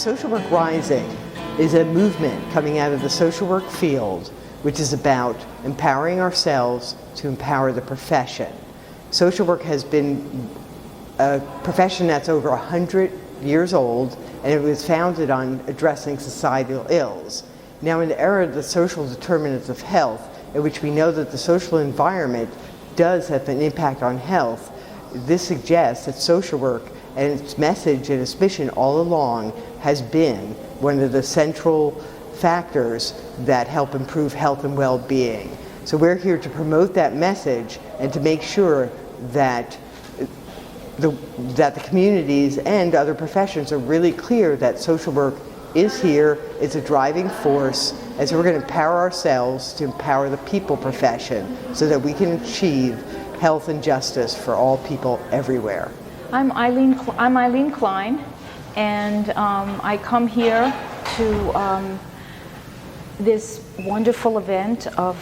Social Work Rising is a movement coming out of the social work field, which is about empowering ourselves to empower the profession. Social work has been a profession that's over 100 years old, and it was founded on addressing societal ills. Now, in the era of the social determinants of health, in which we know that the social environment does have an impact on health, this suggests that social work and its message and its mission all along has been one of the central factors that help improve health and well-being. So we're here to promote that message and to make sure that the communities and other professions are really clear that social work is here, it's a driving force, and so we're going to empower ourselves to empower the people profession so that we can achieve health and justice for all people everywhere. I'm Eileen Klein, and I come here to this wonderful event of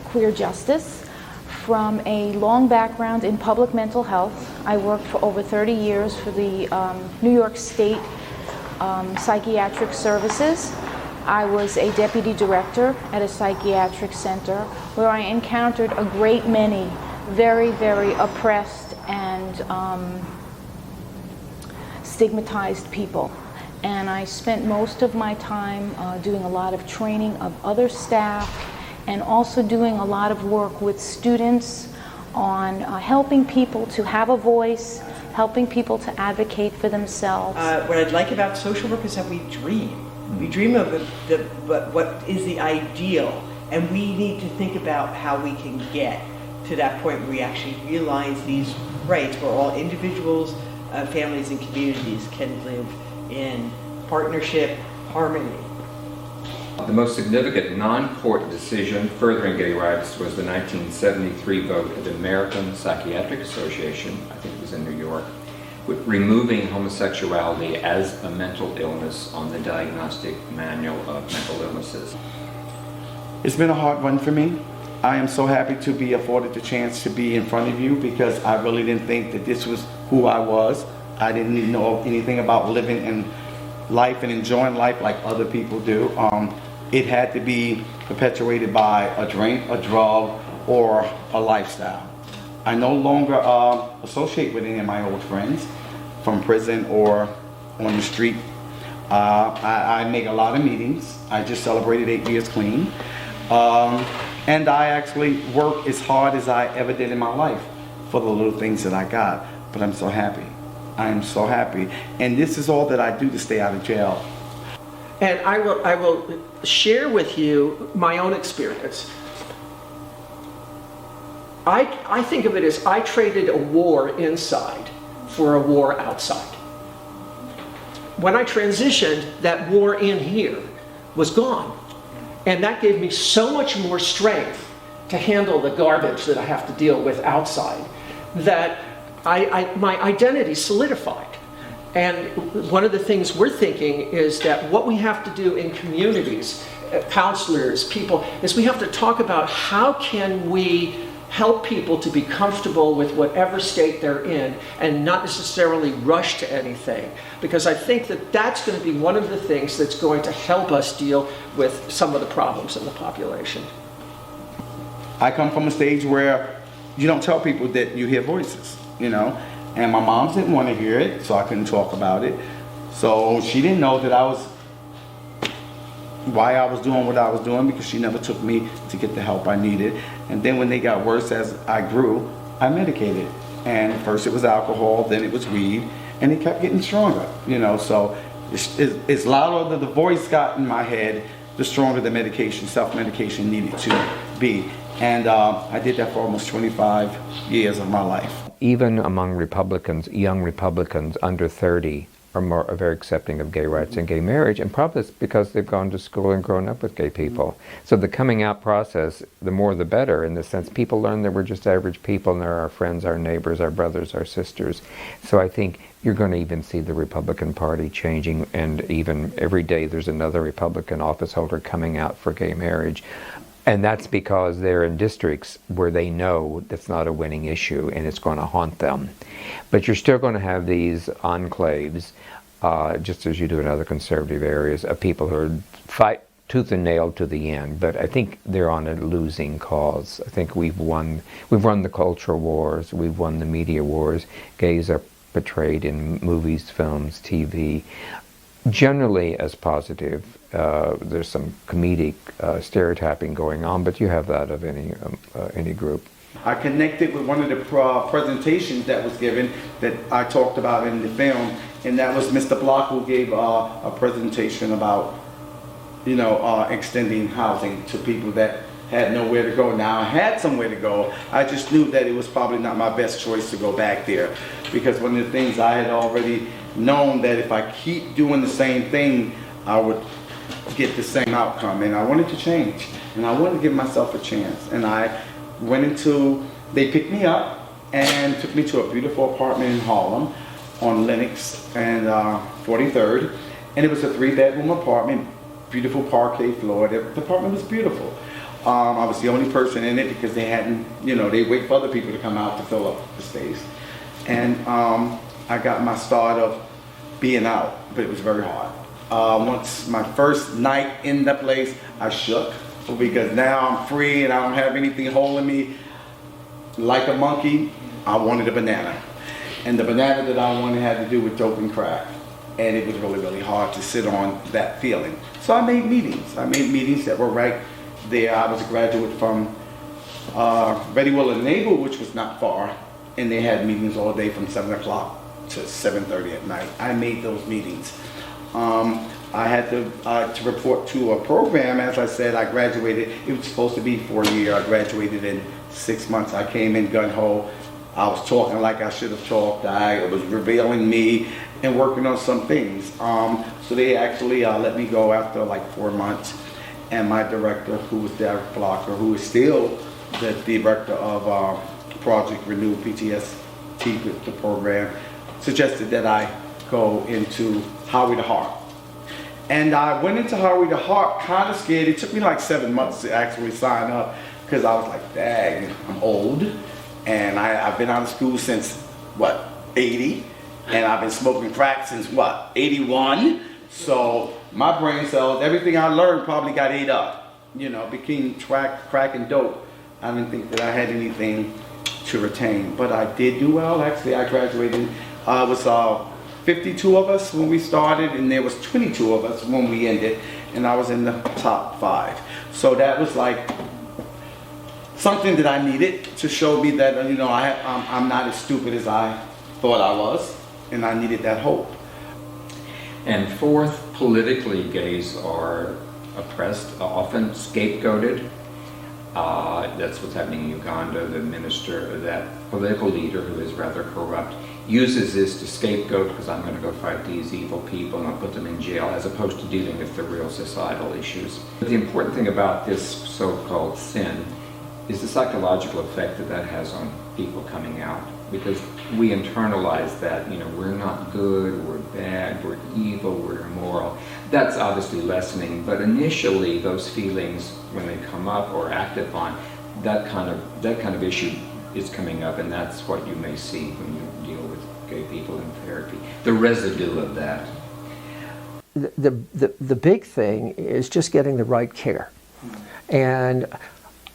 queer justice from a long background in public mental health. I worked for over 30 years for the New York State Psychiatric Services. I was a deputy director at a psychiatric center where I encountered a great many very, very oppressed and stigmatized people. And I spent most of my time doing a lot of training of other staff and also doing a lot of work with students on helping people to have a voice, helping people to advocate for themselves. What I'd like about social work is that we dream. We dream of what is the ideal, and we need to think about how we can get to that point where we actually realize these rights, where all individuals, families, and communities can live in partnership, harmony. The most significant non-court decision furthering gay rights was the 1973 vote of the American Psychiatric Association, I think it was in New York, with removing homosexuality as a mental illness on the Diagnostic Manual of Mental Illnesses. It's been a hard one for me. I am so happy to be afforded the chance to be in front of you because I really didn't think that this was who I was. I didn't know anything about living in life and enjoying life like other people do. It had to be perpetuated by a drink, a drug, or a lifestyle. I no longer associate with any of my old friends from prison or on the street. I make a lot of meetings. I just celebrated 8 years clean. And I actually work as hard as I ever did in my life for the little things that I got. But I'm so happy. I am so happy. And this is all that I do to stay out of jail. And I will share with you my own experience. I think of it as I traded a war inside for a war outside. When I transitioned, that war in here was gone. And that gave me so much more strength to handle the garbage that I have to deal with outside that my identity solidified. And one of the things we're thinking is that what we have to do in communities, counselors, people, is we have to talk about how can we help people to be comfortable with whatever state they're in and not necessarily rush to anything. Because I think that that's going to be one of the things that's going to help us deal with some of the problems in the population. I come from a stage where you don't tell people that you hear voices, you know, and my mom didn't want to hear it, so I couldn't talk about it. So she didn't know that why I was doing what I was doing, because she never took me to get the help I needed. And then when they got worse as I grew, I medicated. And first it was alcohol, then it was weed, and it kept getting stronger, you know. So it's louder the voice got in my head, the stronger the medication, self-medication needed to be. And I did that for almost 25 years of my life. Even among Republicans, young Republicans under 30 are very accepting of gay rights and gay marriage, and probably it's because they've gone to school and grown up with gay people. So the coming out process, the more the better, in the sense people learn that we're just average people and they're our friends, our neighbors, our brothers, our sisters. So I think you're going to even see the Republican Party changing, and even every day there's another Republican office holder coming out for gay marriage. And that's because they're in districts where they know that's not a winning issue and it's going to haunt them. But you're still going to have these enclaves just as you do in other conservative areas, of people who are fight tooth and nail to the end. But I think they're on a losing cause. I think we've won the cultural wars, we've won the media wars. Gays are portrayed in movies, films, TV, generally as positive. There's some comedic stereotyping going on, but you have that of any group. I connected with one of the presentations that was given that I talked about in the film, and that was Mr. Block, who gave a presentation about, extending housing to people that had nowhere to go. Now I had somewhere to go. I just knew that it was probably not my best choice to go back there, because one of the things I had already known that if I keep doing the same thing, I would get the same outcome, and I wanted to change, and I wanted to give myself a chance. And I they picked me up and took me to a beautiful apartment in Harlem on Lenox and 43rd, and it was a 3-bedroom apartment, beautiful parquet floor. The apartment was beautiful. I was the only person in it because they hadn't, they wait for other people to come out to fill up the space. And I got my start of being out, but it was very hard. Once my first night in the place, I shook, because now I'm free and I don't have anything holding me. Like a monkey, I wanted a banana. And the banana that I wanted had to do with dope and crack. And it was really, really hard to sit on that feeling. So I made meetings. That were right there. I was a graduate from Ready, Willing, and Able, which was not far. And they had meetings all day from 7 o'clock to 7:30 at night. I made those meetings. I had to report to a program. As I said, I graduated. It was supposed to be for a year. I graduated in 6 months. I came in gung-ho. I was talking like I should have talked. I was revealing me and working on some things. So they actually let me go after like 4 months. And my director, who was Derek Blocker, who is still the director of Project Renew PTSD, the program, suggested that I go into Howie the Heart. And I went into Howie the Heart kind of scared. It took me like 7 months to actually sign up, because I was like, dang, I'm old. And I've been out of school since, 80? And I've been smoking crack since, 81? So my brain cells, everything I learned probably got ate up. Between crack and dope, I didn't think that I had anything to retain. But I did do well. Actually, I graduated. It was 52 of us when we started, and there was 22 of us when we ended, and I was in the top 5. So that was like something that I needed to show me that I'm not as stupid as I thought I was, and I needed that hope. And fourth, politically, gays are oppressed, often scapegoated. That's what's happening in Uganda. The minister, that political leader who is rather corrupt, uses this to scapegoat, because I'm going to go fight these evil people and I'll put them in jail, as opposed to dealing with the real societal issues. But the important thing about this so-called sin is the psychological effect that has on people coming out, because we internalize that, we're not good, we're bad, we're evil, we're immoral. That's obviously lessening, but initially those feelings, when they come up or act upon, that kind of issue is coming up, and that's what you may see when you deal with gay people in therapy. The residue of that. The big thing is just getting the right care. And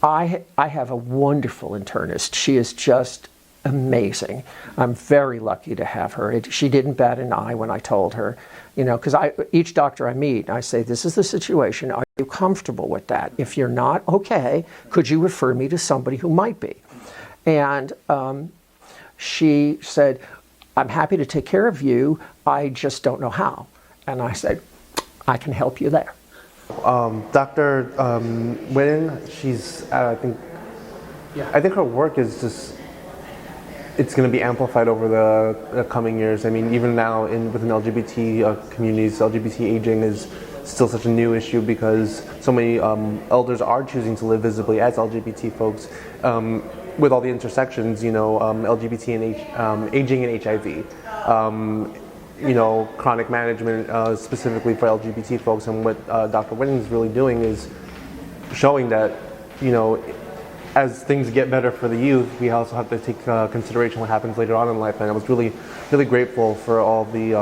I have a wonderful internist. She is just amazing. I'm very lucky to have her. She didn't bat an eye when I told her, because each doctor I meet, I say, this is the situation. Are you comfortable with that? If you're not, okay, could you refer me to somebody who might be? And she said, I'm happy to take care of you. I just don't know how. And I said, I can help you there. Dr. Whitten, she's, I think her work is just, it's going to be amplified over the coming years. I mean, even now within LGBT communities, LGBT aging is still such a new issue, because so many elders are choosing to live visibly as LGBT folks, with all the intersections, LGBT and aging and HIV. Chronic management specifically for LGBT folks. And what Dr. Whitten is really doing is showing that, as things get better for the youth, we also have to take consideration what happens later on in life. And I was really, really grateful for all the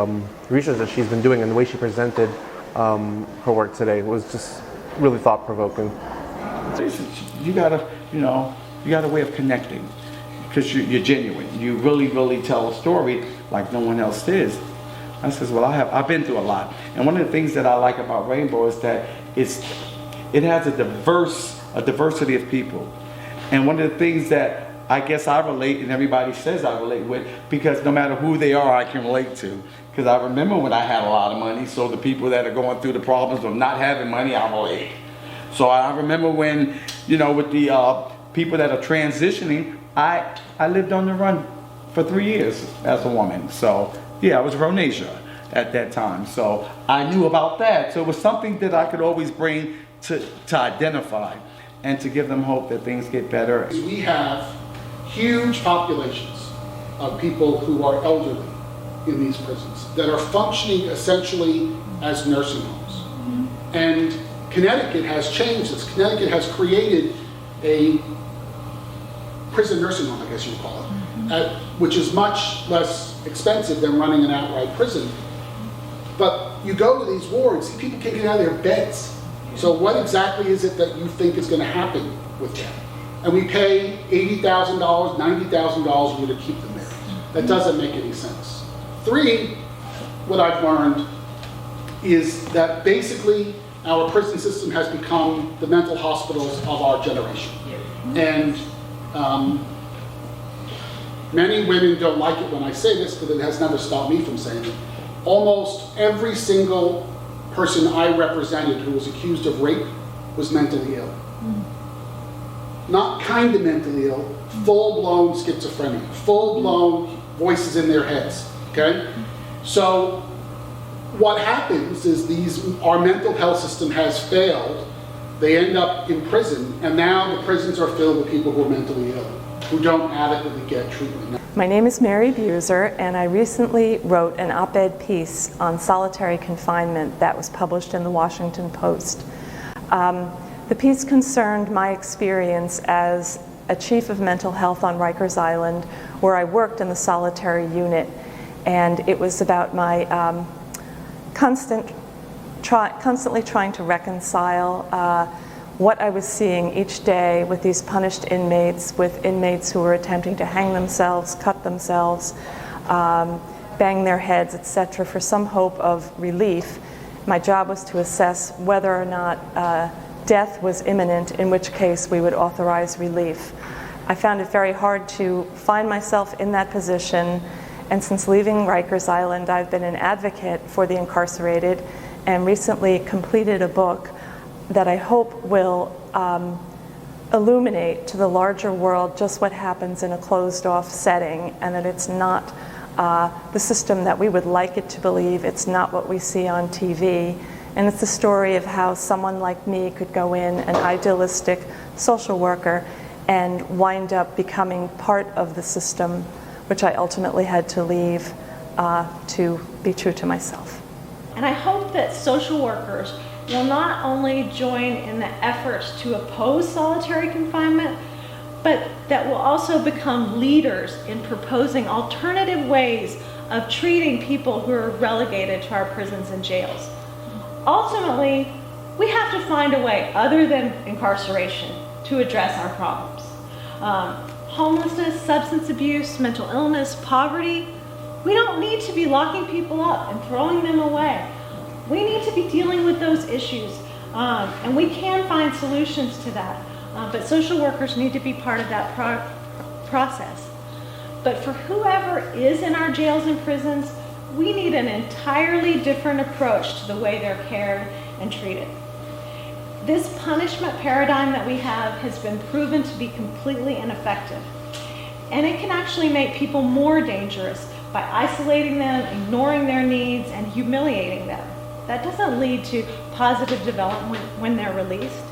research that she's been doing, and the way she presented her work today was just really thought-provoking. You got a way of connecting because you're genuine. You really, really tell a story like no one else is. I says, well, I've been through a lot, and one of the things that I like about Rainbow is that it has a diversity of people, and one of the things that I guess I relate, and everybody says I relate with, because no matter who they are, I can relate to. Because I remember when I had a lot of money, so the people that are going through the problems of not having money, I relate. So I remember when, with the people that are transitioning, I lived on the run for 3 years as a woman. So yeah, I was Rhonasia at that time. So I knew about that. So it was something that I could always bring to identify and to give them hope that things get better. We have huge populations of people who are elderly in these prisons that are functioning essentially as nursing homes. And Connecticut has changed this. Connecticut has created a prison nursing home, I guess you'd call it, which is much less expensive than running an outright prison. But you go to these wards, people can't get out of their beds. So what exactly is it that you think is going to happen with them? And we pay $80,000, $90,000 a year to keep them there. That doesn't make any sense. 3, what I've learned is that basically our prison system has become the mental hospitals of our generation. And many women don't like it when I say this, but it has never stopped me from saying it. Almost every single person I represented who was accused of rape was mentally ill. Not kind of mentally ill, full-blown schizophrenia, full-blown voices in their heads, okay? So what happens is our mental health system has failed. They end up in prison, and now the prisons are filled with people who are mentally ill, who don't adequately get treatment. My name is Mary Buser, and I recently wrote an op-ed piece on solitary confinement that was published in the Washington Post. The piece concerned my experience as a chief of mental health on Rikers Island, where I worked in the solitary unit, and it was about my constantly trying to reconcile what I was seeing each day with these punished inmates, with inmates who were attempting to hang themselves, cut themselves, bang their heads, etc., for some hope of relief. My job was to assess whether or not death was imminent, in which case we would authorize relief. I found it very hard to find myself in that position, and since leaving Rikers Island, I've been an advocate for the incarcerated and recently completed a book that I hope will illuminate to the larger world just what happens in a closed-off setting, and that it's not the system that we would like it to believe. It's not what we see on TV. And it's the story of how someone like me could go in, an idealistic social worker, and wind up becoming part of the system, which I ultimately had to leave to be true to myself. And I hope that social workers will not only join in the efforts to oppose solitary confinement, but that will also become leaders in proposing alternative ways of treating people who are relegated to our prisons and jails. Ultimately, we have to find a way other than incarceration to address our problems. Homelessness, substance abuse, mental illness, poverty, we don't need to be locking people up and throwing them away. We need to be dealing with those issues, and we can find solutions to that, but social workers need to be part of that process. But for whoever is in our jails and prisons, we need an entirely different approach to the way they're cared and treated. This punishment paradigm that we have has been proven to be completely ineffective, and it can actually make people more dangerous by isolating them, ignoring their needs, and humiliating them. That doesn't lead to positive development when they're released.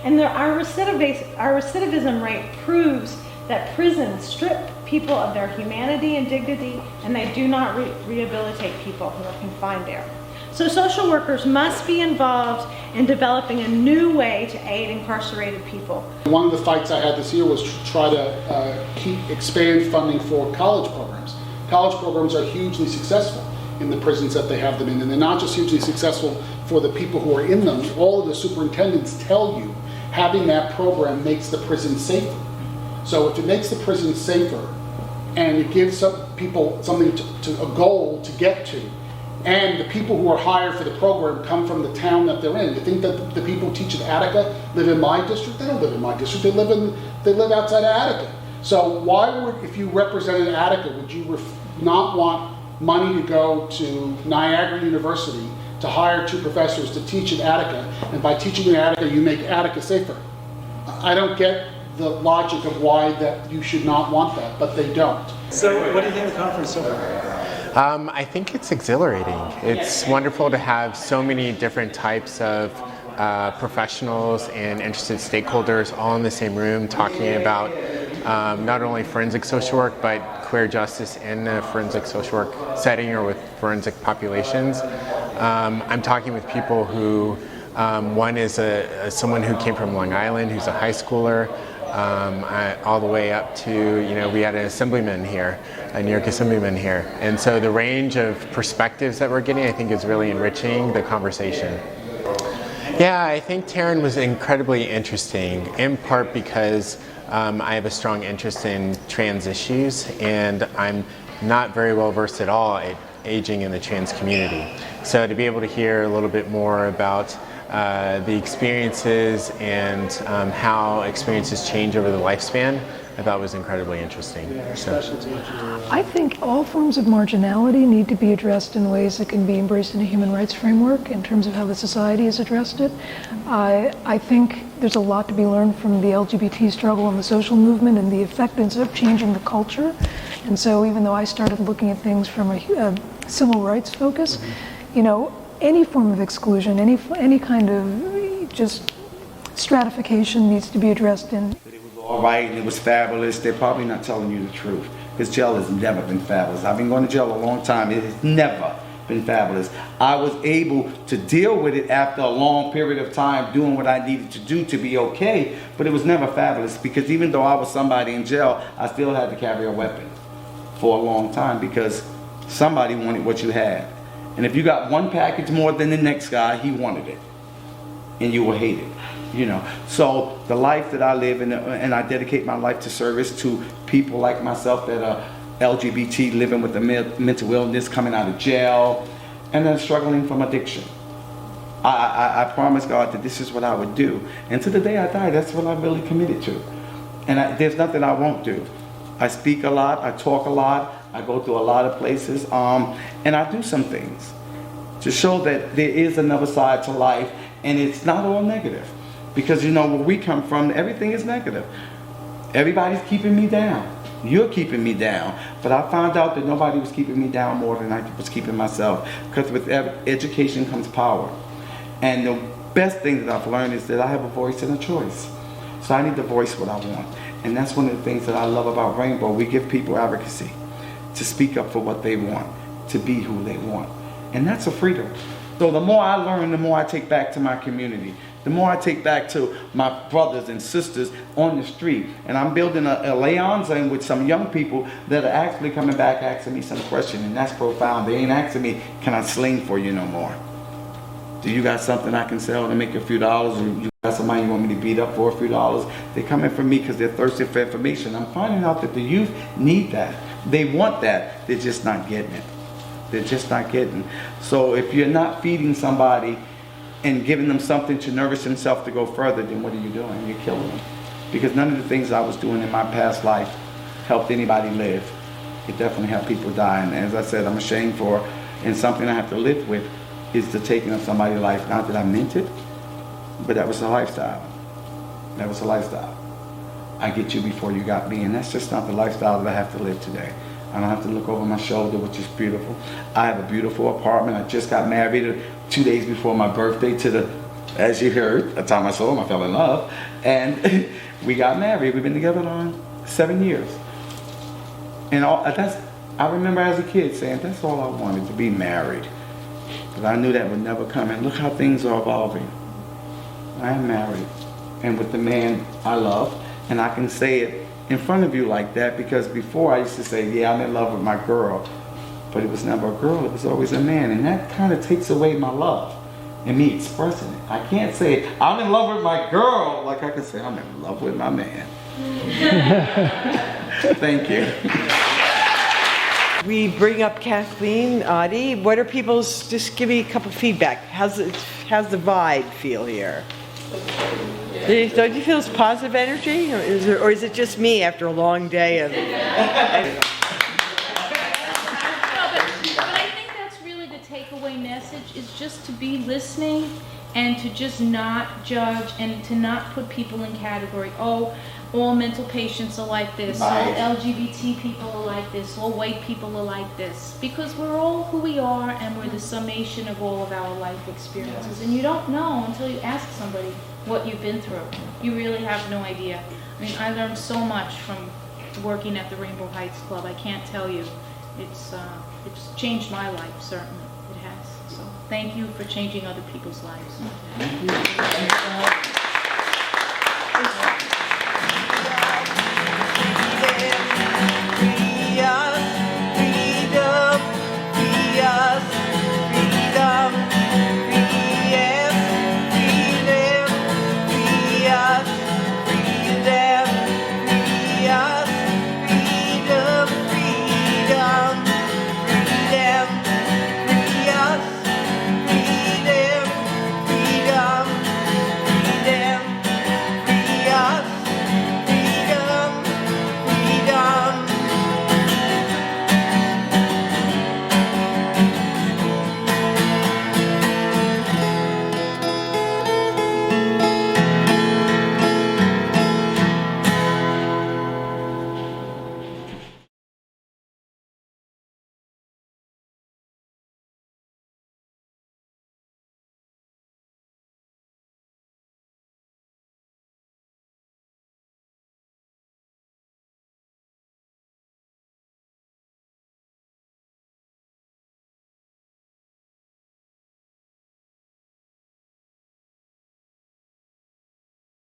And our recidivism rate proves that prisons strip people of their humanity and dignity, and they do not rehabilitate people who are confined there. So social workers must be involved in developing a new way to aid incarcerated people. One of the fights I had this year was to try to expand funding for college programs. College programs are hugely successful in the prisons that they have them in, and they're not just hugely successful for the people who are in them. All of the superintendents tell you having that program makes the prison safer. So if it makes the prison safer and it gives some people something a goal to get to, and the people who are hired for the program come from the town that they're in. You think that the people who teach at Attica live in my district? They don't live in my district. They live outside of Attica. So why would, if you represented Attica, would you not want money to go to Niagara University to hire 2 professors to teach at Attica, and by teaching in Attica, you make Attica safer? I don't get the logic of why that you should not want that, but they don't. So what do you think of the conference so far? I think it's exhilarating. It's wonderful to have so many different types of professionals and interested stakeholders all in the same room talking about not only forensic social work, but queer justice in a forensic social work setting or with forensic populations. I'm talking with people who, one is someone who came from Long Island, who's a high schooler, all the way up to, we had an assemblyman here, a New York assemblyman here. And so the range of perspectives that we're getting, I think, is really enriching the conversation. Yeah, I think Taryn was incredibly interesting, in part because I have a strong interest in trans issues, and I'm not very well versed at all at aging in the trans community. So to be able to hear a little bit more about the experiences and how experiences change over the lifespan, I thought was incredibly interesting. I think all forms of marginality need to be addressed in ways that can be embraced in a human rights framework in terms of how the society has addressed it. I think there's a lot to be learned from the LGBT struggle and the social movement and the effectiveness of changing the culture. And so even though I started looking at things from a civil rights focus, any form of exclusion, any kind of just stratification needs to be addressed in. It was all right and it was fabulous. They're probably not telling you the truth, because jail has never been fabulous. I've been going to jail a long time. It has never been fabulous. I was able to deal with it after a long period of time doing what I needed to do to be okay, but it was never fabulous, because even though I was somebody in jail, I still had to carry a weapon for a long time because somebody wanted what you had. And if you got one package more than the next guy, he wanted it. And you will hate it. So the life that I live in, and I dedicate my life to service to people like myself that are LGBT, living with a mental illness, coming out of jail, and then struggling from addiction. I promised God that this is what I would do. And to the day I die, that's what I'm really committed to. And there's nothing I won't do. I speak a lot, I talk a lot, I go to a lot of places, and I do some things to show that there is another side to life, and it's not all negative. Because where we come from, everything is negative. Everybody's keeping me down. You're keeping me down. But I found out that nobody was keeping me down more than I was keeping myself. Because with education comes power. And the best thing that I've learned is that I have a voice and a choice. So I need to voice what I want. And that's one of the things that I love about Rainbow. We give people advocacy to speak up for what they want, to be who they want. And that's a freedom. So the more I learn, the more I take back to my community. The more I take back to my brothers and sisters on the street. And I'm building a liaison with some young people that are actually coming back asking me some questions. And that's profound. They ain't asking me, can I sling for you no more? Do you got something I can sell to make a few dollars? Or you got somebody you want me to beat up for a few dollars? They're coming for me because they're thirsty for information. I'm finding out that the youth need that. They want that. They're just not getting it. They're just not getting. So if you're not feeding somebody and giving them something to nourish themselves to go further, then what are you doing? You're killing them. Because none of the things I was doing in my past life helped anybody live. It definitely helped people die. And as I said, I'm ashamed for, and something I have to live with, is the taking of somebody's life. Not that I meant it, but that was a lifestyle. That was a lifestyle. I get you before you got me, and that's just not the lifestyle that I have to live today. I don't have to look over my shoulder, which is beautiful. I have a beautiful apartment. I just got married 2 days before my birthday as you heard, the time I saw him, I fell in love. And we got married. We've been together 7 years. And I remember as a kid saying, that's all I wanted, to be married. But I knew that would never come, and look how things are evolving. I am married, and with the man I love, and I can say it in front of you like that because before I used to say, yeah, I'm in love with my girl, but it was never a girl, it was always a man, and that kind of takes away my love and me expressing it. I can't say, I'm in love with my girl, like I can say, I'm in love with my man. Thank you. We bring up Kathleen, Adi. What are people's, just give me a couple feedback. How's the vibe feel here? Don't you feel it's positive energy? Or is it just me after a long day of... But I think that's really the takeaway message, is just to be listening and to just not judge and to not put people in category. Oh, all mental patients are like this, all LGBT people are like this, all white people are like this. Because we're all who we are, and we're the summation of all of our life experiences. And you don't know until you ask somebody what you've been through. You really have no idea. I mean, I learned so much from working at the Rainbow Heights Club. I can't tell you. It's changed my life, certainly. It has. So thank you for changing other people's lives.